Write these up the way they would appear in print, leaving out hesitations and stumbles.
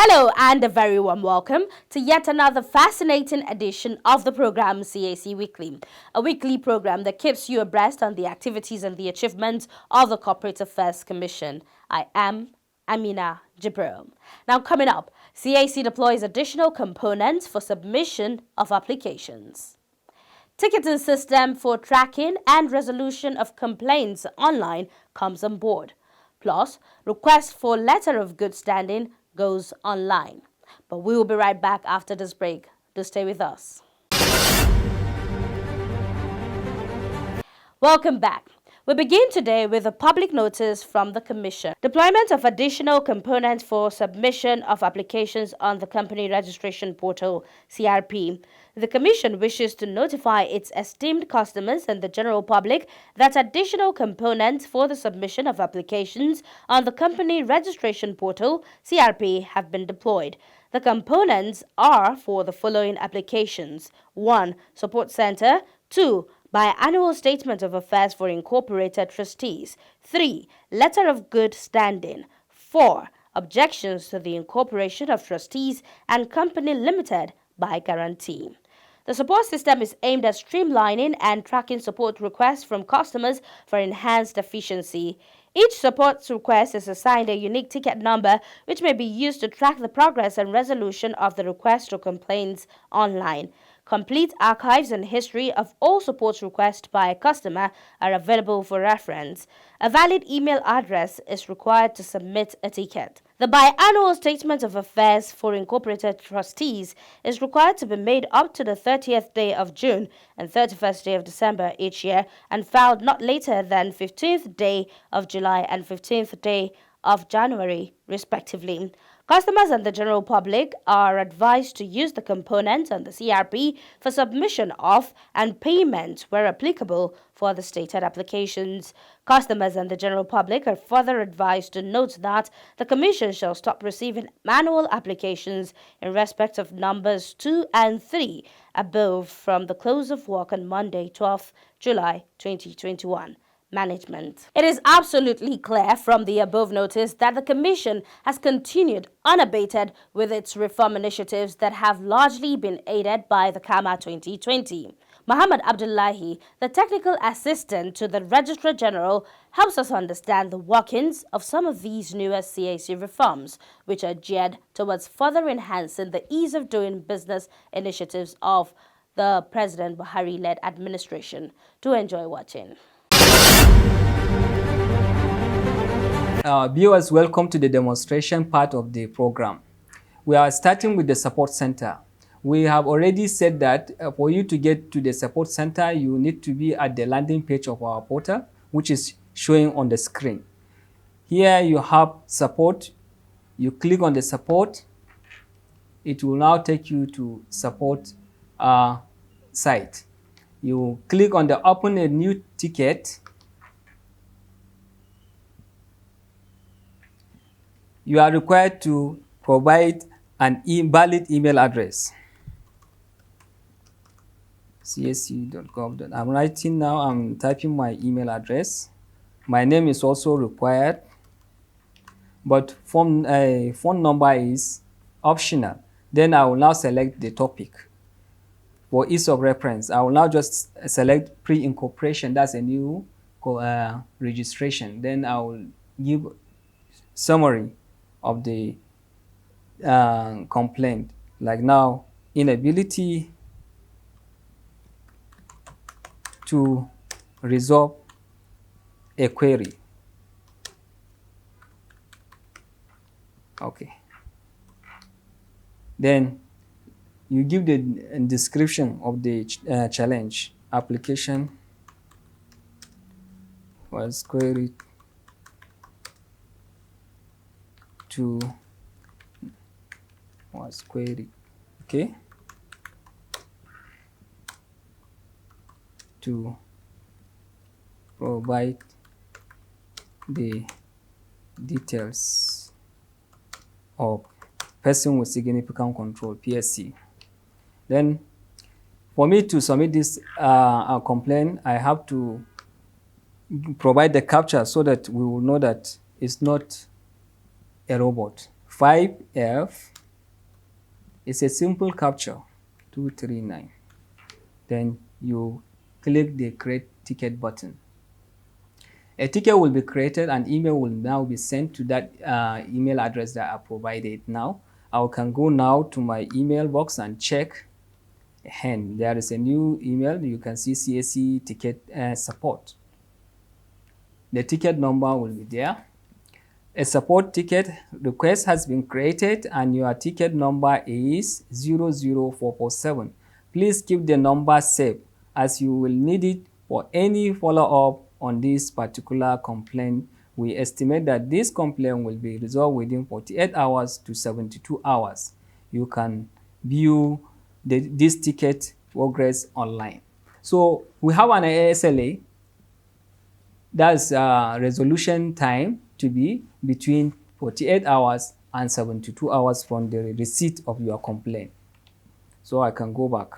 Hello and a very warm welcome to yet another fascinating edition of the program CAC Weekly, a weekly program that keeps you abreast on the activities and the achievements of the Corporate Affairs Commission. I am Amina Jibril. Now coming up, CAC deploys additional components for submission of applications. Ticketing system for tracking and resolution of complaints online comes on board. Plus, request for letter of good standing goes online. But we will be right back after this break. Do stay with us. Welcome back. We begin today with a public notice from the Commission. Deployment of additional components for submission of applications on the Company Registration Portal, CRP. The Commission wishes to notify its esteemed customers and the general public that additional components for the submission of applications on the Company Registration Portal, CRP, have been deployed. The components are for the following applications: 1. Support Center. 2. Biannual Statement of Affairs for Incorporated Trustees. 3. Letter of Good Standing. 4. Objections to the Incorporation of Trustees and Company Limited by Guarantee. The support system is aimed at streamlining and tracking support requests from customers for enhanced efficiency. Each support request is assigned a unique ticket number, which may be used to track the progress and resolution of the request or complaints online. Complete archives and history of all support requests by a customer are available for reference. A valid email address is required to submit a ticket. The biannual statement of affairs for incorporated trustees is required to be made up to the 30th day of June and 31st day of December each year and filed not later than 15th day of July and 15th day of January, respectively. Customers and the general public are advised to use the component on the CRP for submission of and payment, where applicable, for the stated applications. Customers and the general public are further advised to note that the Commission shall stop receiving manual applications in respect of numbers 2 and 3 above from the close of work on Monday, 12th July 2021. Management. It is absolutely clear from the above notice that the Commission has continued unabated with its reform initiatives that have largely been aided by the CAMA 2020. Muhammad Abdullahi, the technical assistant to the Registrar General, helps us understand the workings of some of these newer CAC reforms, which are geared towards further enhancing the ease of doing business initiatives of the President Buhari-led administration. Do enjoy watching. Viewers, welcome to the demonstration part of the program. We are starting with the support center. We have already said that for you to get to the support center, you need to be at the landing page of our portal, which is showing on the screen. Here you have support. You click on the support. It will now take you to support site. You click on the open a new ticket. You are required to provide an valid email address. csc.gov. I'm writing now, I'm typing my email address. My name is also required, but phone number is optional. Then I will now select the topic. For ease of reference, I will now just select pre-incorporation. That's a new registration. Then I will give summary of the complaint, like now, inability to resolve a query. Okay. Then you give the description of the challenge. Application was queried okay, to provide the details of person with significant control, PSC. Then for me to submit this complaint, I have to provide the captcha so that we will know that it's not a robot. 5F. It's a simple capture, 239. Then you click the create ticket button. A ticket will be created and email will now be sent to that email address that I provided now. I can go now to my email box and check. And there is a new email. You can see CAC ticket support. The ticket number will be there. A support ticket request has been created and your ticket number is 00447. Please keep the number safe as you will need it for any follow-up on this particular complaint. We estimate that this complaint will be resolved within 48 hours to 72 hours. You can view this ticket progress online. So we have an ASLA. That's resolution time to be between 48 hours and 72 hours from the receipt of your complaint. So I can go back.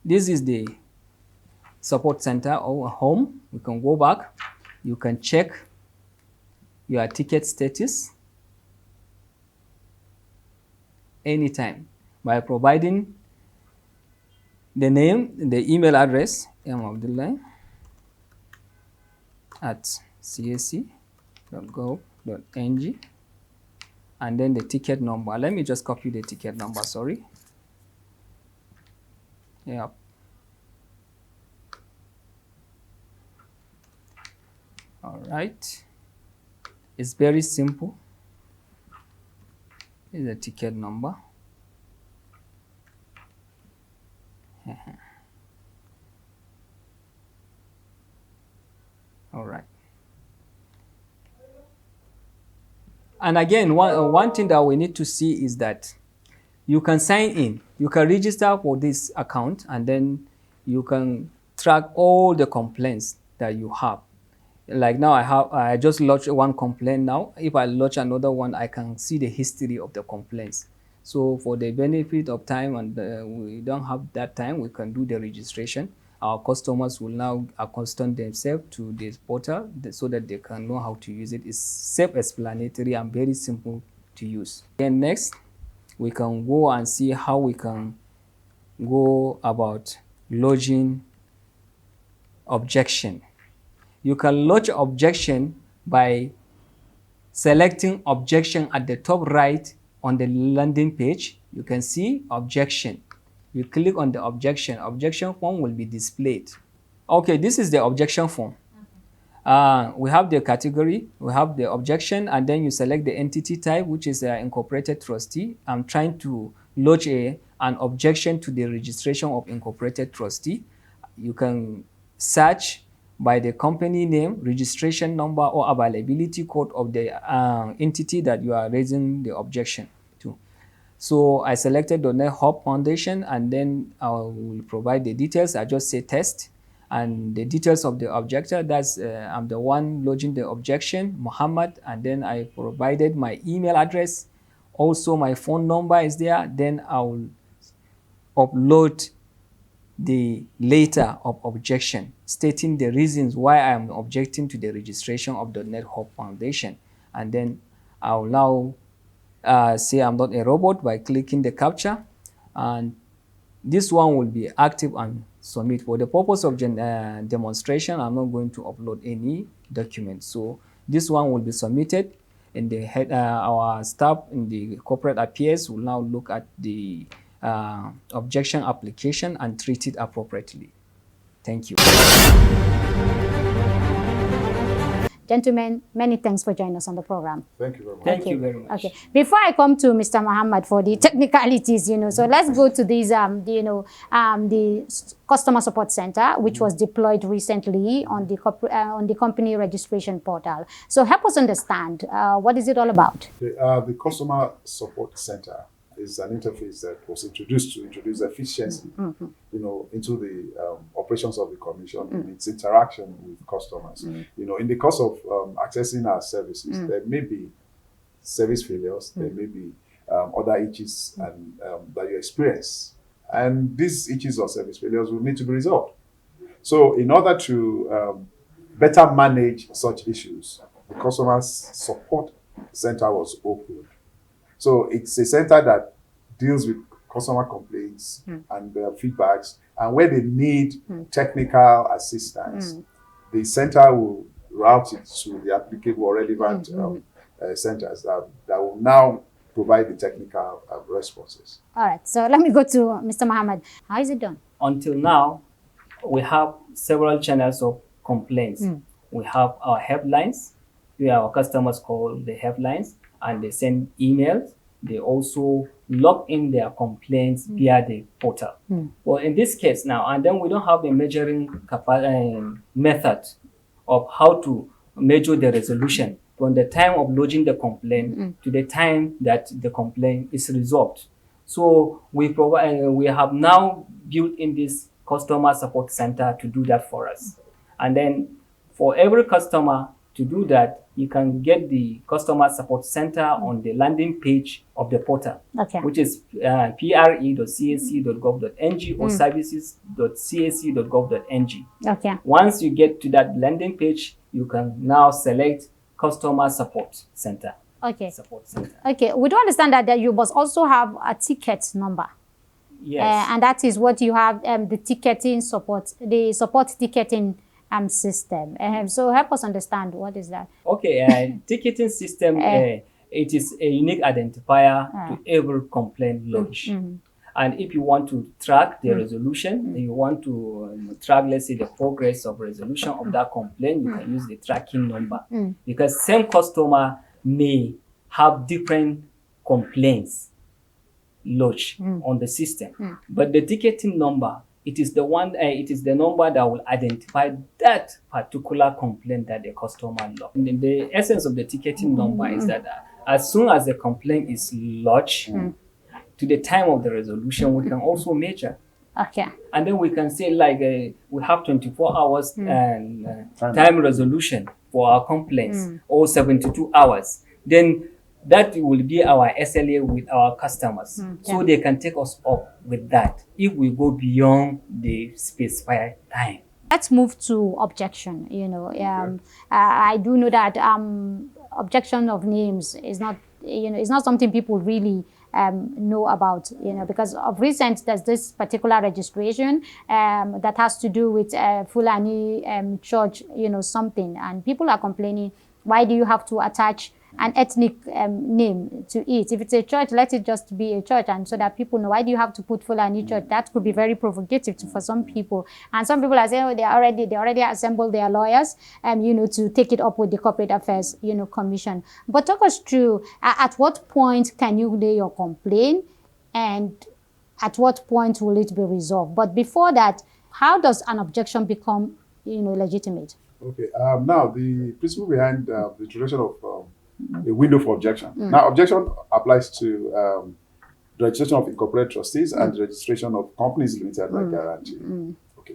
This is the support center or home. We can go back. You can check your ticket status anytime by providing the name, the email address, mabdullahi@cac.gov.ng, and then the ticket number. Let me just copy the ticket number, sorry. Yeah. All right. It's very simple. Here's the ticket number. All right. And again, one thing that we need to see is that you can sign in. You can register for this account and then you can track all the complaints that you have. Like now I just launched one complaint now. If I launch another one, I can see the history of the complaints. So for the benefit of time and we don't have that time, we can do the registration. Our customers will now accustom themselves to this portal so that they can know how to use it. It's self-explanatory and very simple to use. Then next, we can go and see how we can go about lodging objection. You can lodge objection by selecting objection at the top right on the landing page. You can see objection. You click on the objection. Objection form will be displayed. Okay, this is the objection form. We have the category, we have the objection, and then you select the entity type, which is an incorporated trustee. I'm trying to lodge an objection to the registration of incorporated trustee. You can search by the company name, registration number, or availability code of the entity that you are raising the objection to. So I selected the Net Hub Foundation, and then I will provide the details. I just say test and the details of the objector. That's I'm the one lodging the objection, Muhammad, and then I provided my email address. Also my phone number is there. Then I will upload the letter of objection stating the reasons why I am objecting to the registration of the Net Hub Foundation. And then I will now say I'm not a robot by clicking the captcha, and this one will be active and submit. For the purpose of demonstration, I'm not going to upload any documents. So this one will be submitted, and the head, our staff in the corporate affairs will now look at the objection application and treat it appropriately. Thank you. Gentlemen, many thanks for joining us on the program. Thank you very much. Thank you very much. Okay. Before I come to Mr. Muhammad for the technicalities, so let's go to these, the customer support center, which was deployed recently on the company registration portal. So help us understand, what is it all about? The customer support center is an interface that was introduced to introduce efficiency, into the operations of the commission in its interaction with customers. In the course of accessing our services, there may be service failures, there may be other issues and that you experience, and these issues or service failures will need to be resolved. So, in order to better manage such issues, the customer support center was opened. So it's a center that deals with customer complaints and feedbacks, and where they need technical assistance, the center will route it to the applicable or relevant centers that will now provide the technical responses. All right. So let me go to Mr. Muhammad. How is it done? Until now, we have several channels of complaints. We have our helplines, where our customers call the helplines and they send emails. They also log in their complaints via the portal. Well, in this case now, and then we don't have a measuring method of how to measure the resolution from the time of lodging the complaint to the time that the complaint is resolved. So we have now built in this customer support center to do that for us. And then for every customer to do that, you can get the customer support center on the landing page of the portal, which is pre.cac.gov.ng or services.cac.gov.ng. Once you get to that landing page, you can now select customer support center. Support center. We do understand that you must also have a ticket number. Yes. And that is what you have, the ticketing support, the support ticketing system. So help us understand, what is that? Ticketing system, it is a unique identifier to every complaint lodge. And if you want to track the resolution, you want to track, let's say, the progress of resolution of that complaint, you can use the tracking number. Because same customer may have different complaints lodged on the system. But the ticketing number, it is the number that will identify that particular complaint that the customer logged. The essence of the ticketing number is that as soon as the complaint is lodged, to the time of the resolution, we can also measure. And then we can say, like, we have 24 hours time resolution for our complaints, or 72 hours. Then that will be our SLA with our customers. So they can take us up with that if we go beyond the specified time. Let's move to objection. I do know that objection of names is not, it's not something people really know about, because of recent there's this particular registration that has to do with Fulani church, something, and people are complaining, why do you have to attach an ethnic name to it? If it's a church, let it just be a church, and so that people know. Why do you have to put Fulani church? That could be very provocative for some people, and some people are saying, oh, they already assembled their lawyers, to take it up with the Corporate Affairs, Commission. But talk us through, at what point can you lay your complaint, and at what point will it be resolved? But before that, how does an objection become, legitimate? Now the principle behind the introduction of a window for objection. Now, objection applies to the registration of incorporated trustees and the registration of companies limited by guarantee.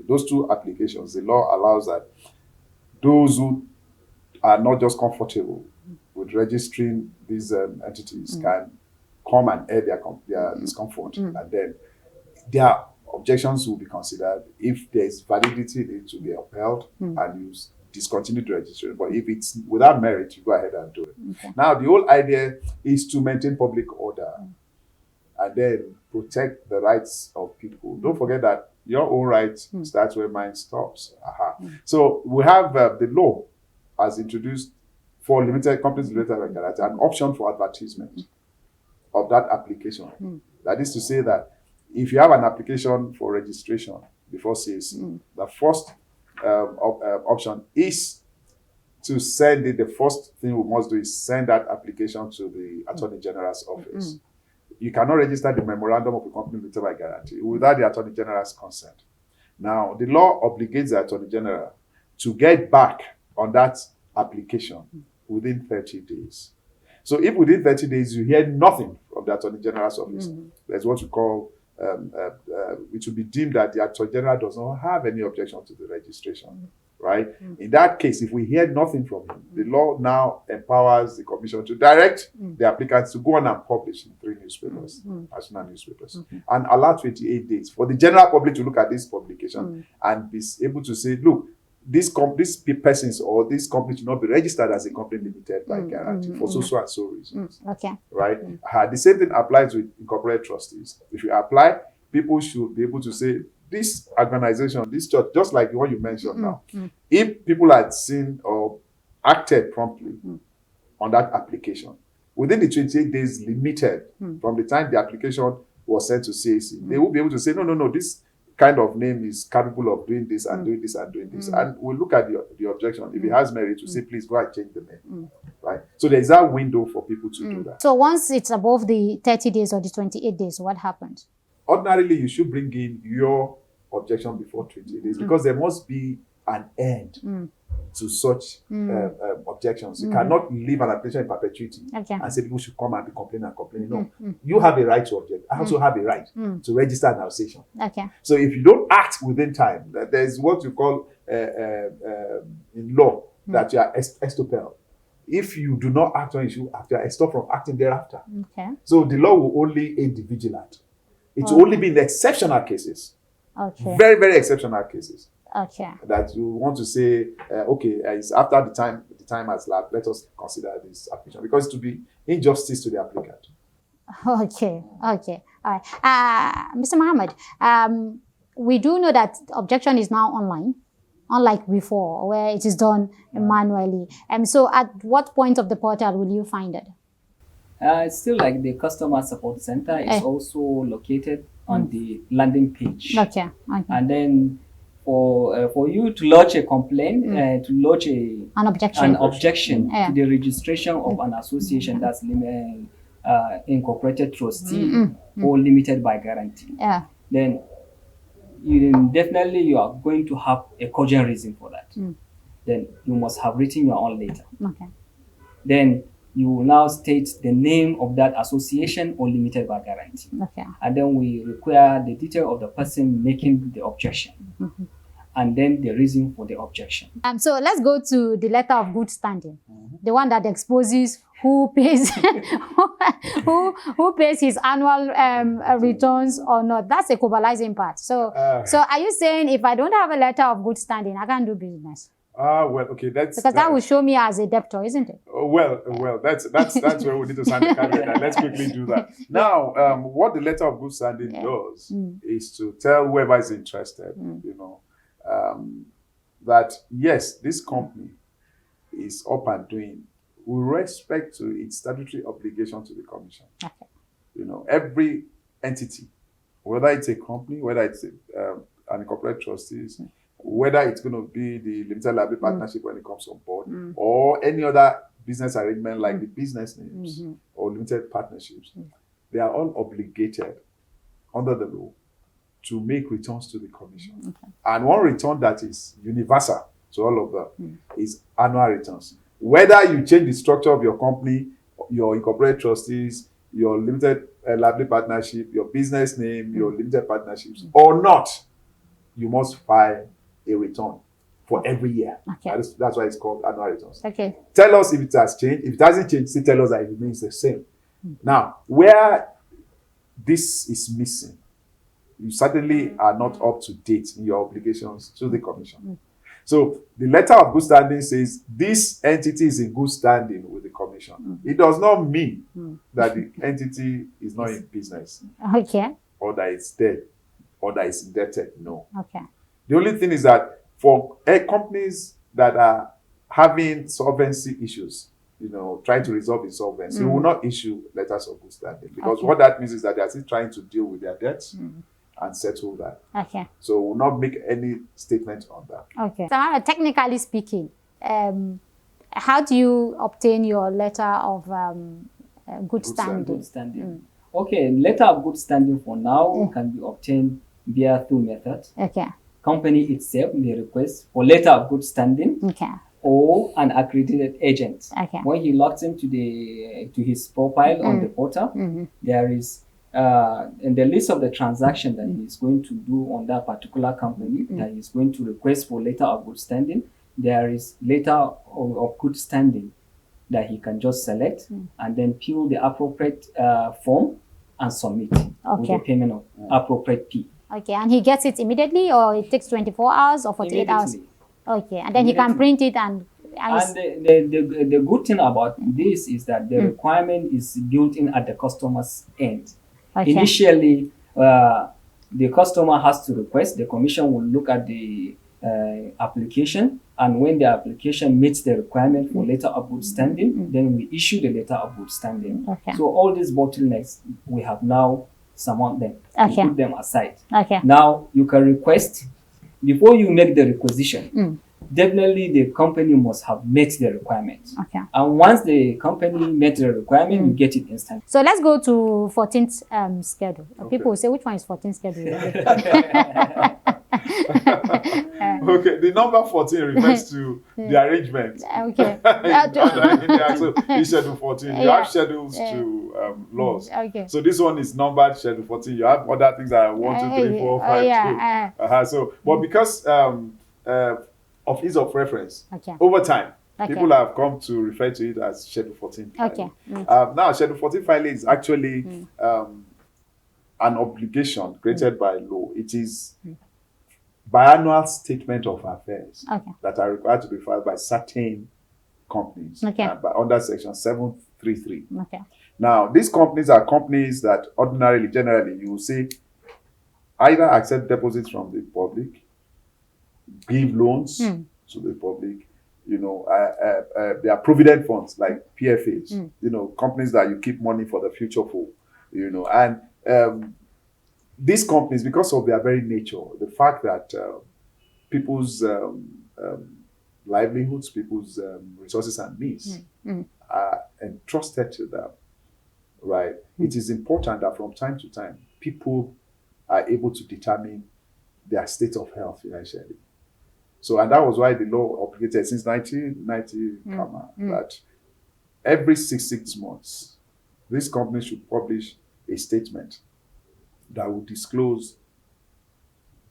Those two applications, the law allows that those who are not just comfortable with registering these entities can come and air their discomfort, and then their objections will be considered. If there is validity, it needs to be upheld and used. Discontinue the registration. But if it's without merit, you go ahead and do it. Now, the whole idea is to maintain public order and then protect the rights of people. Don't forget that your own right starts where mine stops. So we have the law as introduced for limited companies limited by guarantee, an option for advertisement of that application. That is to say that if you have an application for registration before CAC, the first option is to send it. The first thing we must do is send that application to the Attorney General's office. You cannot register the memorandum of a company limited by guarantee without the Attorney General's consent. Now, the law obligates the Attorney General to get back on that application within 30 days. So if within 30 days you hear nothing from the Attorney General's office, there's what we call it will be deemed that the Attorney General does not have any objection to the registration, right? In that case, if we hear nothing from him, the law now empowers the Commission to direct the applicants to go on and publish in 3 newspapers, national newspapers, and allow 28 days for the general public to look at this publication and be able to say, look, these persons or this company should not be registered as a company limited by guarantee for so and so reasons. Okay. Right? The same thing applies with incorporated trustees. If you apply, people should be able to say, this organization, this church, just like the one you mentioned now, if people had seen or acted promptly on that application, within the 28 days limited from the time the application was sent to CAC, they will be able to say, no, this kind of name is capable of doing this and doing this and doing this. And we'll look at the objection. If it has merit, to say, please go and change the name. Right? So there's that window for people to do that. So once it's above the 30 days or the 28 days, what happens? Ordinarily, you should bring in your objection before 20 days because there must be an end to such objections. You cannot leave an application in perpetuity and say people should come and be complaining. No, you have a right to object. I also have a right to register an association. So if you don't act within time, there's what you call in law that you are extopel. If you do not act on issue after, stop from acting thereafter. So the law will only aid the vigilant. It will only be in exceptional cases. Very, very exceptional cases. That you want to say, it's after the time has lapsed, let us consider this application because it will be injustice to the applicant. Okay. All right. Mr. Muhammad, we do know that objection is now online, unlike before, where it is done manually. So at what point of the portal will you find it? It's still like the customer support center is also located on the landing page. And then for you to lodge a complaint, to lodge an objection to the registration of an association that's incorporated trustee or limited by guarantee, then you are going to have a cogent reason for that. Then you must have written your own letter. Then you will now state the name of that association or limited by guarantee. And then we require the detail of the person making the objection. And then the reason for the objection. So let's go to the letter of good standing, the one that exposes who pays who pays his annual returns or not. That's the equalizing part. So are you saying if I don't have a letter of good standing, I can't do business? Well, okay, that's because that will show me as a debtor, isn't it? Well, that's where we need to sign the caveat. Let's quickly do that. Now, what the letter of good standing does is to tell whoever is interested, that yes, this company is up and doing with respect to its statutory obligation to the commission. Every entity, whether it's a company, whether it's an incorporated trustees, whether it's going to be the limited liability partnership when it comes on board, or any other business arrangement like the business names or limited partnerships, they are all obligated under the law to make returns to the commission. And one return that is universal to all of them is annual returns. Whether you change the structure of your company, your incorporated trustees, your limited liability partnership, your business name, your limited partnerships, or not, you must file a return for every year. That's why it's called annual returns. Tell us if it has changed. If it hasn't changed, still tell us that it remains the same. Now, where this is missing, you certainly are not up to date in your obligations to the commission. So the letter of good standing says this entity is in good standing with the commission. It does not mean that the entity is not in business, or that it's dead, or that it's indebted. No. The only thing is that for companies that are having solvency issues, trying to resolve insolvency, we will not issue letters of good standing because what that means is that they are still trying to deal with their debts and settle that. So we will not make any statement on that. So technically speaking, how do you obtain your letter of good standing? Okay, letter of good standing for now can be obtained via two methods. Company itself may request for letter of good standing or an accredited agent. When he logs into his profile on the portal, there is in the list of the transaction that he is going to do on that particular company that he is going to request for letter of good standing, there is letter of good standing that he can just select and then fill the appropriate form and submit with the payment of appropriate fee. And he gets it immediately, or it takes 24 hours or 48 hours? Okay, and then he can print it and And the good thing about this is that the requirement is built in at the customer's end. Okay. Initially, the customer has to request, the commission will look at the application, and when the application meets the requirement for letter of good standing, then we issue the letter of good standing. Okay. So all these bottlenecks, we have now surmount them, Okay. put them aside. Okay. Now you can request, before you make the requisition, definitely the company must have met the requirement. Okay. And once the company met the requirement, you get it instantly. So let's go to 14th schedule. Okay. People will say, which one is 14th schedule? Okay, the number 14 refers to the arrangement. Okay. So it's schedule 14. You have schedules to laws. Okay. So this one is numbered schedule 14. You have other things that are 1, 2, 3, 4, 5, 2. But because of ease of reference, Okay. over time, Okay. people have come to refer to it as schedule 14 filing. Okay. Now, schedule 14 filing is actually an obligation created by law. It is biannual statement of affairs that are required to be filed by certain companies under section 733. Okay. Now, these companies are companies that ordinarily, generally, you will see either accept deposits from the public, give loans to the public, you know, they are provident funds like PFAs, you know, companies that you keep money for the future for, you know, and these companies, because of their very nature, the fact that people's livelihoods, people's resources and needs are entrusted to them, right? It is important that from time to time, people are able to determine their state of health financially. So, and that was why the law obligated since 1990, that every six months, these companies should publish a statement that will disclose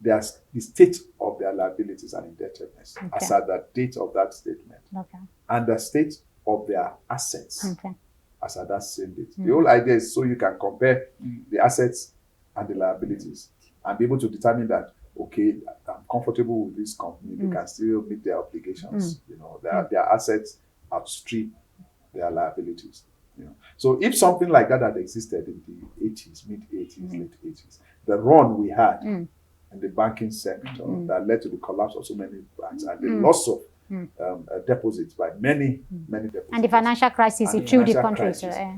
the state of their liabilities and indebtedness as at the date of that statement, and the state of their assets as at that same date. The whole idea is so you can compare the assets and the liabilities and be able to determine that, okay, I'm comfortable with this company, they can still meet their obligations, you know, their assets outstrip their liabilities. You know. So if something like that had existed in the 80s, mid-80s, late 80s, the run we had in the banking sector that led to the collapse of so many banks and the loss of deposits by many depositors. And the financial crisis it threw the country.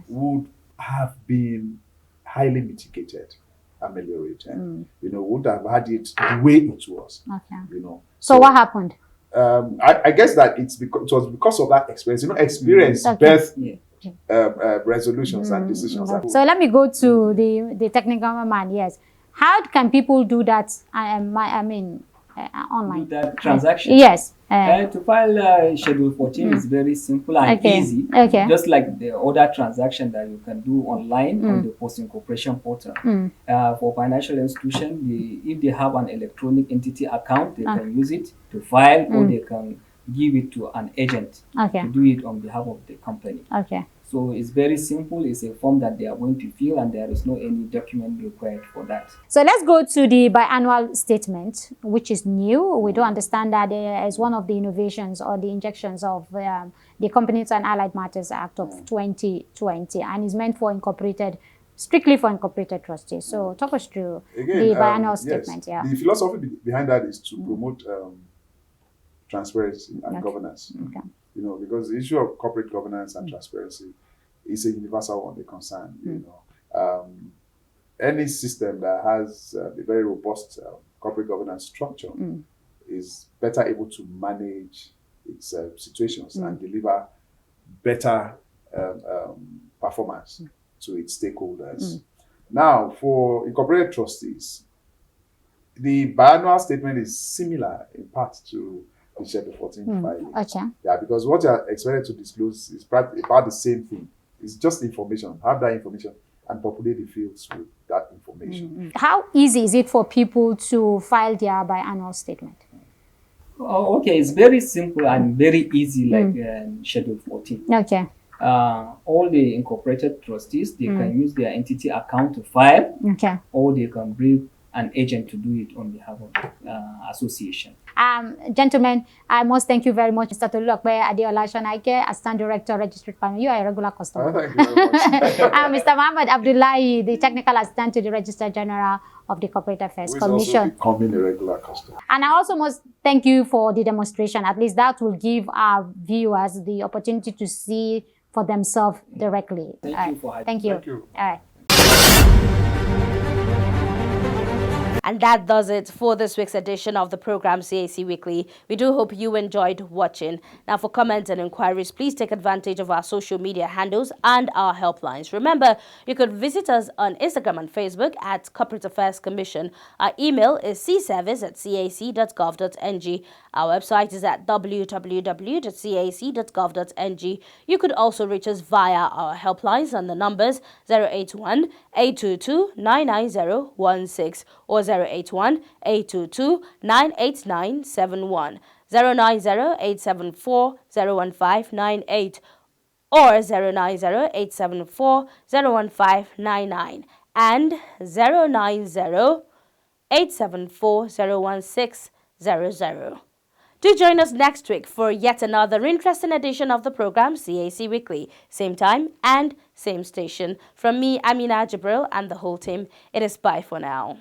Would have been highly mitigated, ameliorated. You know, would have had it the way it was. You know. So what happened? I guess that it was because of that experience. You know, experience birth resolutions and decisions. So let me go to the technical man. Yes, how can people do that? Online. Do that transaction. Yes. To file Schedule 14 is very simple and easy. Just like the other transaction that you can do online on the post-incorporation portal. For financial institution, if they have an electronic entity account, they can use it to file, or they can give it to an agent to do it on behalf of the company. So it's very simple. It's a form that they are going to fill, and there is no any document required for that. So let's go to the biannual statement, which is new. We do understand that as one of the innovations or the injections of the Companies and Allied Matters Act of 2020, and is meant for strictly for incorporated trustees. So talk us through the biannual statement. The philosophy behind that is to promote transparency and governance. You know, because the issue of corporate governance and transparency is a universal one, they concern. You know, any system that has a very robust corporate governance structure is better able to manage its situations and deliver better performance to its stakeholders. Now, for incorporated trustees, the biannual statement is similar in part to the Schedule 14 filing. Yeah, because what you are expected to disclose is about the same thing. It's just information. Have that information and populate the fields with that information. How easy is it for people to file their biannual statement? Oh, okay, it's very simple and very easy, like Schedule 14. All the incorporated trustees, they can use their entity account to file, or they can bring an agent to do it on behalf of the association. Gentlemen, I must thank you very much, Mr. Tolulokpe Adeola Shonaike, Assistant Director, Registered Panel. You are a regular customer. Thank you very much. Mr. Muhammad Abdullahi, the Technical Assistant to the Registrar General of the Corporate Affairs Who is Commission. also becoming a regular customer. And I also must thank you for the demonstration. At least that will give our viewers the opportunity to see for themselves directly. Thank you for having me. Thank you. Thank you. All right. And that does it for this week's edition of the program CAC Weekly. We do hope you enjoyed watching. Now, for comments and inquiries, please take advantage of our social media handles and our helplines. Remember, you could visit us on Instagram and Facebook at Corporate Affairs Commission. Our email is cservice@cac.gov.ng. Our website is at www.cac.gov.ng. You could also reach us via our helplines on the numbers 081 822 99016 or 081-822-98971, 090-874-01598, or 090-874-01599, and 090-874-01600. Do join us next week for yet another interesting edition of the program CAC Weekly. Same time and same station. From me, Amina Jibril, and the whole team, it is bye for now.